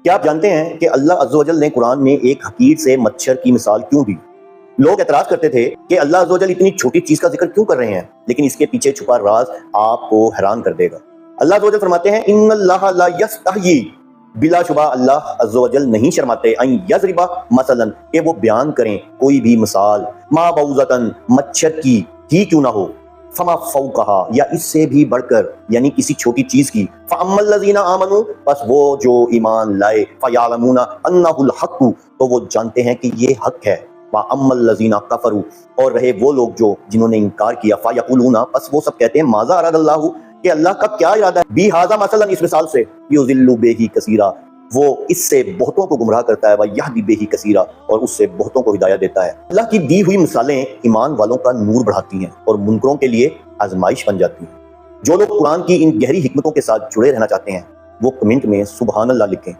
क्या आप जानते हैं कि अल्लाह अज़्ज़ व जल ने कुरान में एक हकीर से मच्छर की मिसाल क्यों दी? लोग एतराज करते थे कि अल्लाह अज़्ज़ व जल इतनी छोटी चीज का जिक्र क्यों कर रहे हैं, लेकिन इसके पीछे छुपा राज आपको हैरान कर देगा। अल्लाह अज़्ज़ व जल फरमाते हैं, इन्नल्लाह ला यस्तहयी, बिलाशुबा अल्लाह अज़्ज़ व जल नहीं शर्माते, अन यज़रिबा मसलन, कि वो बयान करें कोई भी मिसाल, मा बऊज़तन, मच्छर की ही क्यों ना हो, फमा फौकहा, या इससे भी बढ़कर, यानी किसी छोटी चीज की, फअम्मल लज़ीना आमनू, बस वो जो ईमान लाए, फयअलमूना अन्नहुल हक़्क़ु, तो वो जानते हैं कि ये हक है, वअम्मल लज़ीना कफरू, और रहे वो लोग जो जिन्होंने इनकार किया, फयक़ूलूना, बस वो सब कहते हैं, माज़ा अरादल्लाहु, कि अल्लाह का क्या इरादा है, बी हाज़ा मसलन, इस मिसाल से, युज़िल्लु बिही कसीरा, वो इससे बहुतों को गुमराह करता है, वह यहदी बिही कसीरा, और उससे बहुतों को हिदायत देता है। अल्लाह की दी हुई मिसालें ईमान वालों का नूर बढ़ाती हैं और मुनकरों के लिए आजमाइश बन जाती हैं। जो लोग कुरान की इन गहरी हिकमतों के साथ जुड़े रहना चाहते हैं, वो कमेंट में सुबहान अल्लाह लिखें।